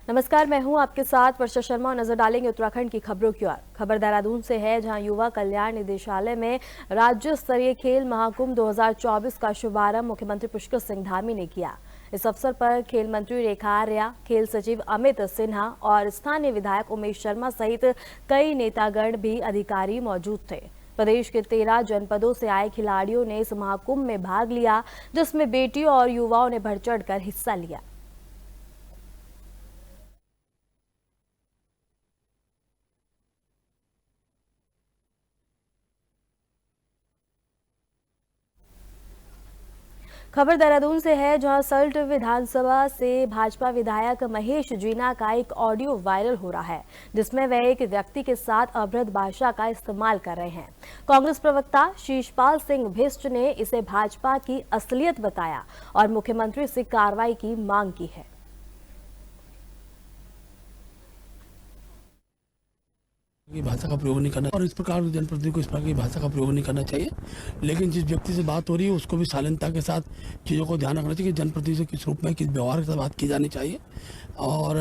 नमस्कार, मैं हूं आपके साथ वर्षा शर्मा और नजर डालेंगे उत्तराखंड की खबरों की ओर। खबर देहरादून से है, जहां युवा कल्याण निदेशालय में राज्य स्तरीय खेल महाकुंभ 2024 का शुभारंभ मुख्यमंत्री पुष्कर सिंह धामी ने किया। इस अवसर पर खेल मंत्री रेखा आर्या, खेल सचिव अमित सिन्हा और स्थानीय विधायक उमेश शर्मा सहित कई नेतागण भी अधिकारी मौजूद थे। प्रदेश के 13 जनपदों से आए खिलाड़ियों ने इस महाकुंभ में भाग लिया, जिसमें बेटियों और युवाओं ने बढ़ चढ़कर हिस्सा लिया। खबर देहरादून से है, जहां सल्ट विधानसभा से भाजपा विधायक महेश जीना का एक ऑडियो वायरल हो रहा है, जिसमें वह एक व्यक्ति के साथ अभद्र भाषा का इस्तेमाल कर रहे हैं। कांग्रेस प्रवक्ता शीशपाल सिंह भिष्ट ने इसे भाजपा की असलियत बताया और मुख्यमंत्री से कार्रवाई की मांग की है। भाषा का प्रयोग नहीं करना और इस प्रकार जनप्रतिनिधि को इस प्रकार की भाषा का प्रयोग नहीं करना चाहिए। लेकिन जिस व्यक्ति से बात हो रही है उसको भी शालीनता के साथ चीज़ों को ध्यान रखना चाहिए कि जनप्रतिनिधि से किस रूप में, किस व्यवहार के साथ बात की जानी चाहिए। और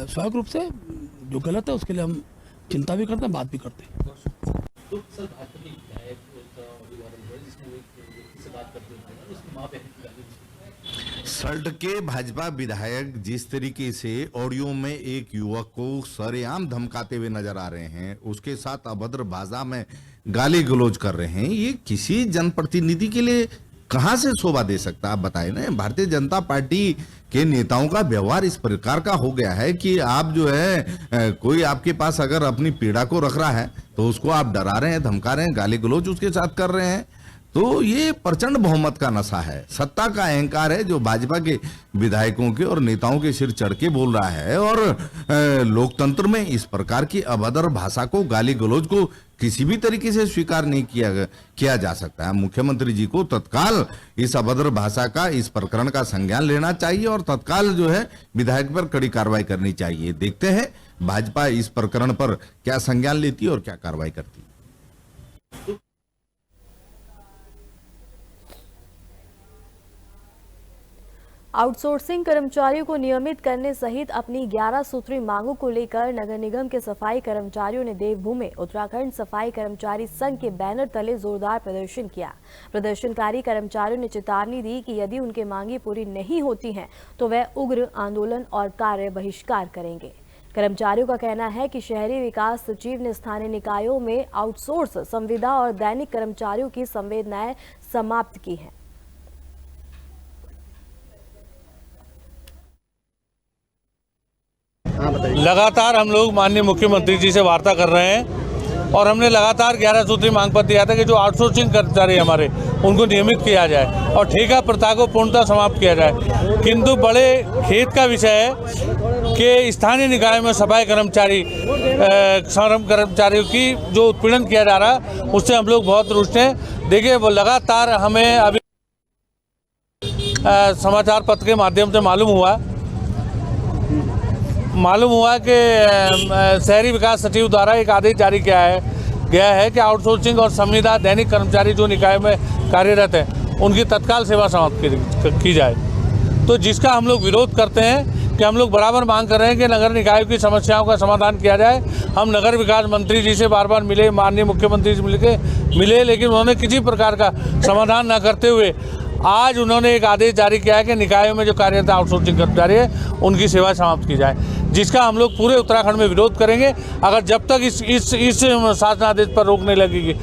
स्वाभाविक रूप से जो गलत है उसके लिए हम चिंता भी करते हैं, बात भी करते हैं। सल्ट के भाजपा विधायक जिस तरीके से ऑडियो में एक युवक को सरेआम धमकाते हुए नजर आ रहे हैं, उसके साथ अभद्र भाषा में गाली गलौज कर रहे हैं, ये किसी जनप्रतिनिधि के लिए कहां से शोभा दे सकता है? आप बताएं ना। भारतीय जनता पार्टी के नेताओं का व्यवहार इस प्रकार का हो गया है कि आप जो है कोई आपके पास अगर अपनी पीड़ा को रख रहा है तो उसको आप डरा रहे हैं, धमका रहे हैं, गाली गलौज उसके साथ कर रहे हैं। तो ये प्रचंड बहुमत का नशा है, सत्ता का अहंकार है जो भाजपा के विधायकों के और नेताओं के सिर चढ़ के बोल रहा है। और लोकतंत्र में इस प्रकार की अभद्र भाषा को, गाली गलौज को किसी भी तरीके से स्वीकार नहीं किया जा सकता है। मुख्यमंत्री जी को तत्काल इस अभद्र भाषा का, इस प्रकरण का संज्ञान लेना चाहिए और तत्काल जो है विधायक पर कड़ी कार्रवाई करनी चाहिए। देखते हैं भाजपा इस प्रकरण पर क्या संज्ञान लेती है और क्या कार्रवाई करती है। आउटसोर्सिंग कर्मचारियों को नियमित करने सहित अपनी 11 सूत्री मांगों को लेकर नगर निगम के सफाई कर्मचारियों ने देवभूमि उत्तराखंड सफाई कर्मचारी संघ के बैनर तले जोरदार प्रदर्शन किया। प्रदर्शनकारी कर्मचारियों ने चेतावनी दी कि यदि उनकी मांगें पूरी नहीं होती हैं तो वह उग्र आंदोलन और कार्य बहिष्कार करेंगे। कर्मचारियों का कहना है कि शहरी विकास सचिव ने स्थानीय निकायों में आउटसोर्स संविदा और दैनिक कर्मचारियों की संवेदनाएं समाप्त की हैं। लगातार हम लोग माननीय मुख्यमंत्री जी से वार्ता कर रहे हैं और हमने लगातार 11 सूत्री मांग पत्र दिया था कि जो आउटसोर्सिंग कर्मचारी हमारे उनको नियमित किया जाए और ठेका प्रथा को पूर्णतः समाप्त किया जाए। किंतु बड़े खेद का विषय है कि स्थानीय निकाय में सफाई कर्मचारी श्रम कर्मचारियों की जो उत्पीड़न किया जा रहा है उससे हम लोग बहुत रुष्ट हैं। देखिए, वो लगातार हमें अभी समाचार पत्र के माध्यम से मालूम हुआ कि शहरी विकास सचिव द्वारा एक आदेश जारी गया है कि आउटसोर्सिंग और संविदा दैनिक कर्मचारी जो निकाय में कार्यरत हैं उनकी तत्काल सेवा समाप्त की जाए। तो जिसका हम लोग विरोध करते हैं कि हम लोग बराबर मांग कर रहे हैं कि नगर निकायों की समस्याओं का समाधान किया जाए। हम नगर विकास मंत्री जी से बार बार मिले, माननीय मुख्यमंत्री से मिले, लेकिन उन्होंने किसी प्रकार का समाधान न करते हुए आज उन्होंने एक आदेश जारी किया है कि निकायों में जो कार्यरत आउटसोर्सिंग कर्मचारी है उनकी सेवा समाप्त की जाए, जिसका हम लोग पूरे उत्तराखंड में विरोध करेंगे। अगर जब तक इस शासनादेश पर रोक नहीं लगेगी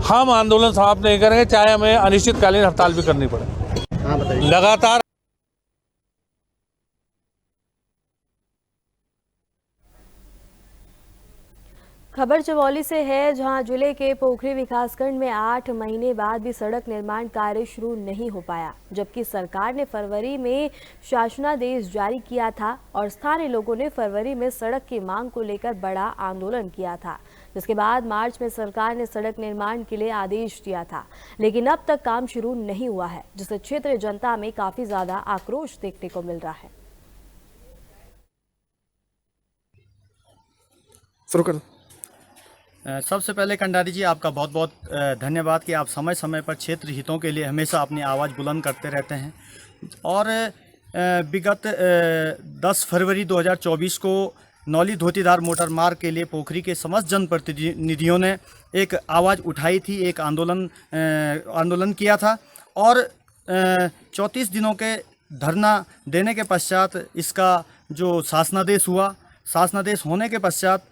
हम आंदोलन समाप्त नहीं करेंगे, चाहे हमें अनिश्चितकालीन हड़ताल भी करनी पड़े। लगातार खबर चमोली से है, जहां जिले के पोखरी विकासखंड में 8 महीने बाद भी सड़क निर्माण कार्य शुरू नहीं हो पाया, जबकि सरकार ने फरवरी में शासनादेश जारी किया था और स्थानीय लोगों ने फरवरी में सड़क की मांग को लेकर बड़ा आंदोलन किया था, जिसके बाद मार्च में सरकार ने सड़क निर्माण के लिए आदेश दिया था, लेकिन अब तक काम शुरू नहीं हुआ है, जिससे क्षेत्रीय जनता में काफी ज्यादा आक्रोश देखने को मिल रहा है। शुरू कर। सबसे पहले कंडारी जी, आपका बहुत बहुत धन्यवाद कि आप समय समय पर क्षेत्र हितों के लिए हमेशा अपनी आवाज़ बुलंद करते रहते हैं। और विगत 10 फरवरी 2024 को नौली धोतीधार मोटर मार्ग के लिए पोखरी के समस्त जनप्रतिनिधियों ने एक आवाज़ उठाई थी, एक आंदोलन किया था और 34 दिनों के धरना देने के पश्चात इसका जो शासनादेश हुआ, शासनादेश होने के पश्चात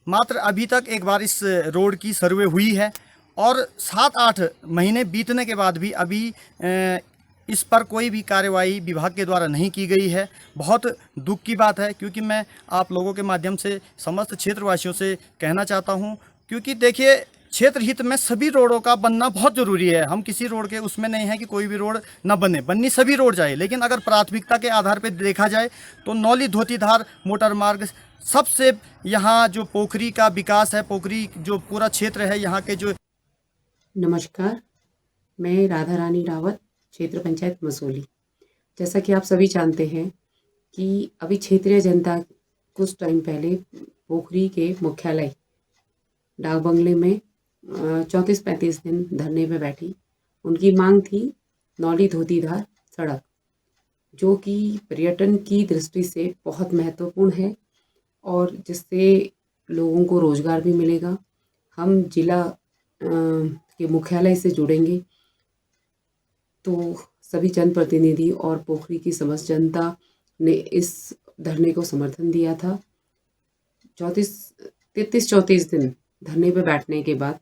मात्र अभी तक एक बार इस रोड की सर्वे हुई है और 7-8 महीने बीतने के बाद भी अभी इस पर कोई भी कार्यवाही विभाग के द्वारा नहीं की गई है। बहुत दुख की बात है, क्योंकि मैं आप लोगों के माध्यम से समस्त क्षेत्रवासियों से कहना चाहता हूं, क्योंकि देखिए क्षेत्र हित में सभी रोडों का बनना बहुत ज़रूरी है। हम किसी रोड के उसमें नहीं है कि कोई भी रोड न बननी सभी रोड जाए, लेकिन अगर प्राथमिकता के आधार पर देखा जाए तो नौली धोतीधार मोटर मार्ग सबसे, यहाँ जो पोखरी का विकास है, पोखरी जो पूरा क्षेत्र है यहाँ के जो। नमस्कार, मैं राधा रानी रावत, क्षेत्र पंचायत मसूली। जैसा कि आप सभी जानते हैं कि अभी क्षेत्रीय जनता कुछ टाइम पहले पोखरी के मुख्यालय डाक बंगले में 34-35 दिन धरने पे बैठी। उनकी मांग थी नौली धोतीधार सड़क, जो कि पर्यटन की दृष्टि से बहुत महत्वपूर्ण है और जिससे लोगों को रोजगार भी मिलेगा। हम जिला के मुख्यालय से जुड़ेंगे तो सभी जनप्रतिनिधि और पोखरी की समस्त जनता ने इस धरने को समर्थन दिया था। 33-34 दिन धरने पर बैठने के बाद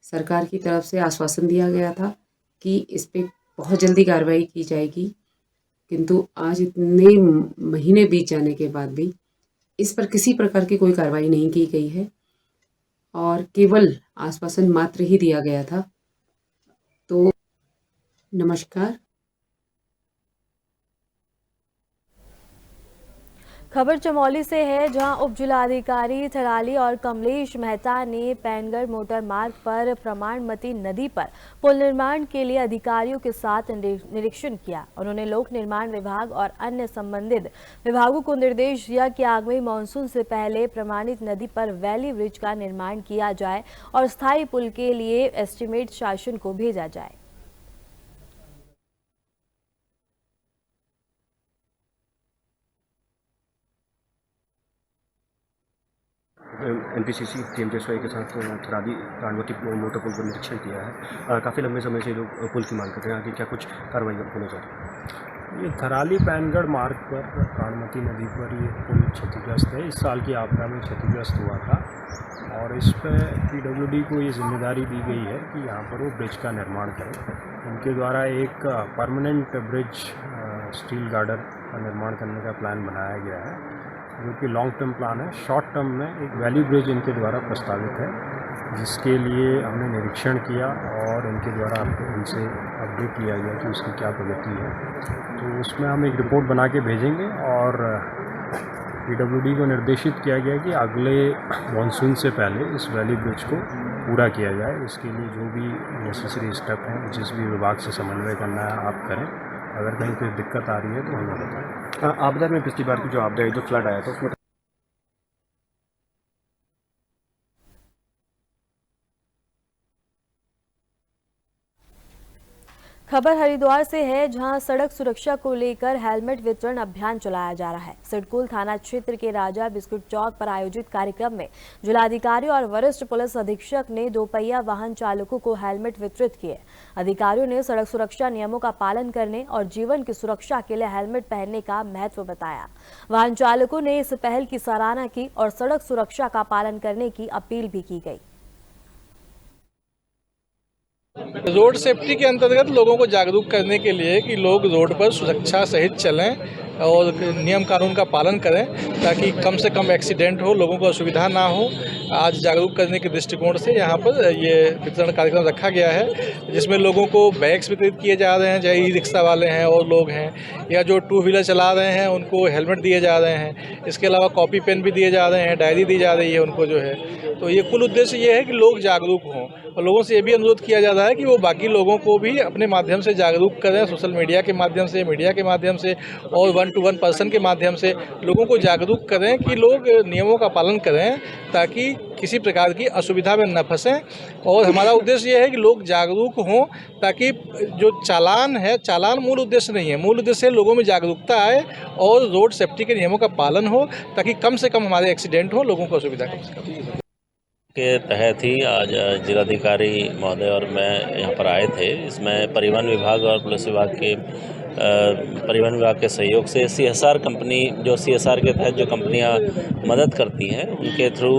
सरकार की तरफ से आश्वासन दिया गया था कि इस पे बहुत जल्दी कार्रवाई की जाएगी, किंतु आज इतने महीने बीत जाने के बाद भी इस पर किसी प्रकार की कोई कार्रवाई नहीं की गई है और केवल आश्वासन मात्र ही दिया गया था। तो नमस्कार। खबर चमोली से है, जहां उप जिलाधिकारी थराली और कमलेश मेहता ने पैनगढ़ मोटर मार्ग पर प्रमाणमती नदी पर पुल निर्माण के लिए अधिकारियों के साथ निरीक्षण किया। उन्होंने लोक निर्माण विभाग और अन्य संबंधित विभागों को निर्देश दिया कि आगामी मानसून से पहले प्रमाणित नदी पर वैली ब्रिज का निर्माण किया जाए और स्थायी पुल के लिए एस्टीमेट शासन को भेजा जाए। एनपीसीसी टीएमजेएसवाई के साथ थराली प्राणवती मोटर पुल पर निरीक्षण किया है। काफ़ी लंबे समय से लोग पुल की मांग करते हैं, आगे क्या कुछ कार्रवाई होने जा रही है? ये थराली पैनगढ़ मार्ग पर प्राणवती नदी पर ये पुल क्षतिग्रस्त है। इस साल की आपदा में क्षतिग्रस्त हुआ था और इस पर पीडब्ल्यूडी को ये जिम्मेदारी दी गई है कि यहाँ पर वो ब्रिज का निर्माण करें। उनके द्वारा एक परमानेंट ब्रिज स्टील गार्डर का निर्माण करने का प्लान बनाया गया है, जो कि लॉन्ग टर्म प्लान है। शॉर्ट टर्म में एक वैली ब्रिज इनके द्वारा प्रस्तावित है, जिसके लिए हमने निरीक्षण किया और इनके द्वारा इनसे अपडेट लिया गया कि उसकी क्या प्रगति है। तो उसमें हम एक रिपोर्ट बना के भेजेंगे और पीडब्ल्यूडी को निर्देशित किया गया कि अगले मानसून से पहले इस वैली ब्रिज को पूरा किया जाए। इसके लिए जो भी नेसेसरी स्टेप हैं, जिस भी विभाग से समन्वय करना है आप करें। अगर कहीं कोई दिक्कत आ रही है तो हमें बताएं। आपदा में पिछली बार की जो आपदा है, जो फ्लड आया था, उसमें खबर हरिद्वार से है, जहां सड़क सुरक्षा को लेकर हेलमेट वितरण अभियान चलाया जा रहा है। सिडकुल थाना क्षेत्र के राजा बिस्कुट चौक पर आयोजित कार्यक्रम में जिलाधिकारी और वरिष्ठ पुलिस अधीक्षक ने दोपहिया वाहन चालकों को हेलमेट वितरित किए। अधिकारियों ने सड़क सुरक्षा नियमों का पालन करने और जीवन की सुरक्षा के लिए हेलमेट पहनने का महत्व बताया। वाहन चालकों ने इस पहल की सराहना की और सड़क सुरक्षा का पालन करने की अपील भी की गई। रोड सेफ्टी के अंतर्गत लोगों को जागरूक करने के लिए कि लोग रोड पर सुरक्षा सहित चलें और नियम कानून का पालन करें, ताकि कम से कम एक्सीडेंट हो, लोगों को असुविधा ना हो। आज जागरूक करने के दृष्टिकोण से यहाँ पर ये वितरण कार्यक्रम रखा गया है, जिसमें लोगों को बैग्स वितरित किए जा रहे हैं, चाहे ई रिक्शा वाले हैं और लोग हैं, या जो 2 व्हीलर चला रहे हैं उनको हेलमेट दिए जा रहे हैं। इसके अलावा कॉपी पेन भी दिए जा रहे हैं, डायरी दी जा रही है उनको जो है। तो ये कुल उद्देश्य ये है कि लोग जागरूक हों और लोगों से ये भी अनुरोध किया जा रहा है कि वो बाकी लोगों को भी अपने माध्यम से जागरूक करें, सोशल मीडिया के माध्यम से, मीडिया के माध्यम से और 1-to-1 पर्सन के माध्यम से लोगों को जागरूक करें कि लोग नियमों का पालन करें ताकि किसी प्रकार की असुविधा में न फंसें। और हमारा उद्देश्य ये है कि लोग जागरूक हों ताकि जो चालान है, चालान मूल उद्देश्य नहीं है, मूल उद्देश्य है लोगों में जागरूकता आए और रोड सेफ्टी के नियमों का पालन हो ताकि कम से कम हमारे एक्सीडेंट हो, लोगों को असुविधा कम से कम के तहत ही आज जिलाधिकारी महोदय और मैं यहाँ पर आए थे। इसमें परिवहन विभाग और पुलिस विभाग के परिवहन विभाग के सहयोग से CSR कंपनी, जो CSR के तहत जो कंपनियाँ मदद करती हैं उनके थ्रू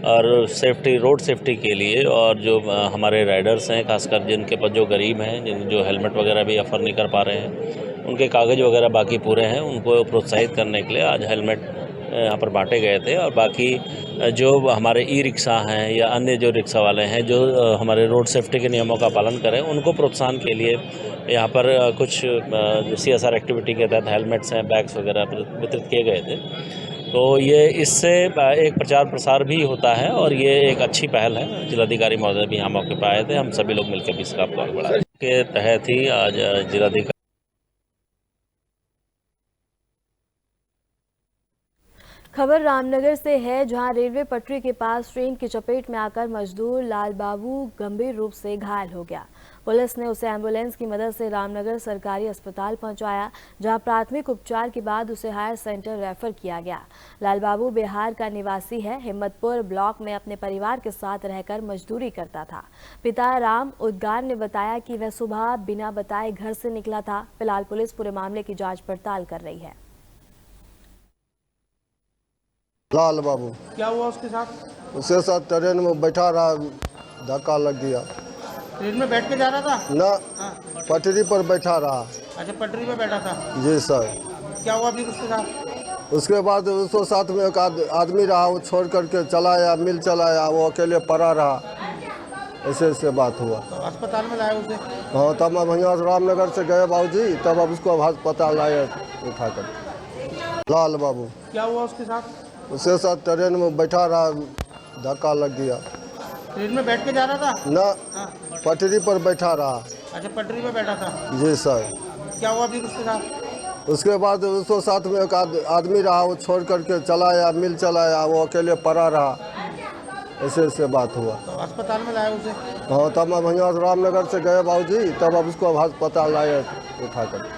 और सेफ्टी, रोड सेफ्टी के लिए, और जो हमारे राइडर्स हैं खासकर जिनके पास जो गरीब हैं, जिन जो हेलमेट वगैरह भी अफोर्ड नहीं कर पा रहे हैं, उनके कागज़ वगैरह बाकी पूरे हैं, उनको प्रोत्साहित करने के लिए आज हेलमेट यहाँ पर बांटे गए थे। और बाकी जो हमारे ई-रिक्शा हैं या अन्य जो रिक्शा वाले हैं जो हमारे रोड सेफ्टी के नियमों का पालन करें, उनको प्रोत्साहन के लिए यहाँ पर कुछ CSR एक्टिविटी के तहत हेलमेट्स हैं, बैग्स वगैरह वितरित किए गए थे। तो ये इससे एक प्रचार प्रसार भी होता है और ये एक अच्छी पहल है। जिलाधिकारी महोदय भी यहाँ मौके पर आए थे, हम सभी लोग मिलकर भी इसका आगे बढ़ाए के तहत ही आज जिलाधिकारी। खबर रामनगर से है, जहां रेलवे पटरी के पास ट्रेन की चपेट में आकर मजदूर लाल बाबू गंभीर रूप से घायल हो गया। पुलिस ने उसे एम्बुलेंस की मदद से रामनगर सरकारी अस्पताल पहुंचाया, जहां प्राथमिक उपचार के बाद उसे हायर सेंटर रेफर किया गया। लाल बाबू बिहार का निवासी है। हिम्मतपुर ब्लॉक में अपने परिवार के साथ रहकर मजदूरी करता था। पिता राम उद्गार ने बताया कि वह सुबह बिना बताए घर से निकला था। फिलहाल पुलिस पूरे मामले की जाँच पड़ताल कर रही है। लाल बाबू क्या हुआ उसके साथ? उसके साथ ट्रेन में बैठा रहा, धक्का लग गया। ट्रेन में बैठ के जा रहा था ना? पटरी पर बैठा रहा। अच्छा, पटरी पे बैठा था। जी सर। क्या हुआ फिर उसके साथ? उसके बाद उसको साथ में एक आदमी रहा, वो छोड़ करके चलाया, मिल चलाया, वो अकेले पड़ा रहा। ऐसे बात हुआ। तो अस्पताल में लाया उसे? हाँ, तब हम यहाँ रामनगर से गए बाबूजी, तब अब उसको अस्पताल लाए उठा कर। लाल बाबू क्या हुआ उसके साथ? उसके साथ ट्रेन में बैठा रहा, धक्का लग गया। ट्रेन में बैठ के जा रहा था ना? पटरी पर बैठा रहा। अच्छा, पटरी पे बैठा था। जी सर। क्या हुआ फिर उसके साथ? उसके बाद उसको साथ में एक आदमी रहा, वो छोड़ करके चलाया, मिल चलाया, वो अकेले पड़ा रहा। ऐसे बात हुआ। तो अस्पताल में लाया उसे? हाँ, तब हम यहाँ रामनगर से गए बाबूजी, तब अब उसको अस्पताल लाए उठा कर।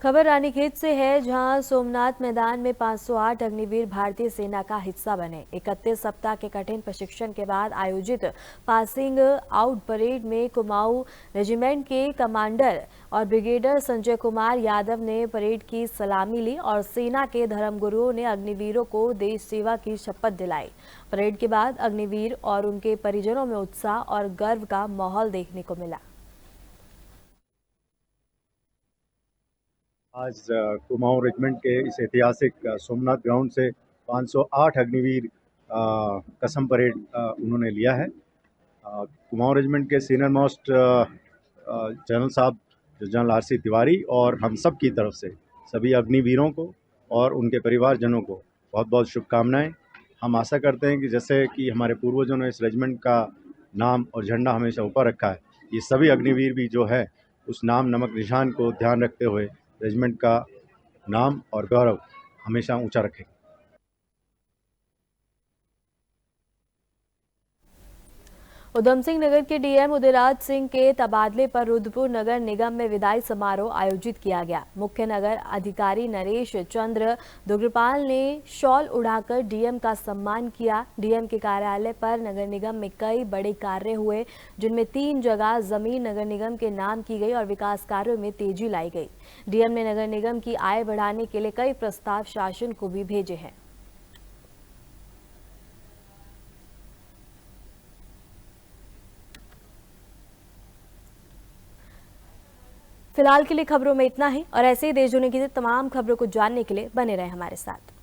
खबर रानीखेत से है, जहां सोमनाथ मैदान में 508 अग्निवीर भारतीय सेना का हिस्सा बने। 31 सप्ताह के कठिन प्रशिक्षण के बाद आयोजित पासिंग आउट परेड में कुमाऊं रेजिमेंट के कमांडर और ब्रिगेडियर संजय कुमार यादव ने परेड की सलामी ली और सेना के धर्मगुरुओं ने अग्निवीरों को देश सेवा की शपथ दिलाई। परेड के बाद अग्निवीर और उनके परिजनों में उत्साह और गर्व का माहौल देखने को मिला। आज कुमाऊं रेजिमेंट के इस ऐतिहासिक सोमनाथ ग्राउंड से 508 अग्निवीर कसम परेड उन्होंने लिया है। कुमाऊं रेजिमेंट के सीनियर मोस्ट जनरल साहब जनरल RC तिवारी और हम सब की तरफ से सभी अग्निवीरों को और उनके परिवारजनों को बहुत बहुत शुभकामनाएं। हम आशा करते हैं कि जैसे कि हमारे पूर्वजों ने इस रेजिमेंट का नाम और झंडा हमेशा ऊपर रखा है, ये सभी अग्निवीर भी जो है उस नाम नमक निशान को ध्यान रखते हुए रेजिमेंट का नाम और गौरव हमेशा ऊंचा रखें। उधम सिंह नगर के DM उदयराज सिंह के तबादले पर रुद्रपुर नगर निगम में विदाई समारोह आयोजित किया गया। मुख्य नगर अधिकारी नरेश चंद्र दुग्गपाल ने शॉल उड़ाकर DM का सम्मान किया। DM के कार्यालय पर नगर निगम में कई बड़े कार्य हुए, जिनमें 3 जगह जमीन नगर निगम के नाम की गई और विकास कार्यों में तेजी लाई गई। DM ने नगर निगम की आय बढ़ाने के लिए कई प्रस्ताव शासन को भी भेजे हैं। फिलहाल के लिए खबरों में इतना ही, और ऐसे ही देश दुनिया की तमाम खबरों को जानने के लिए बने रहें हमारे साथ।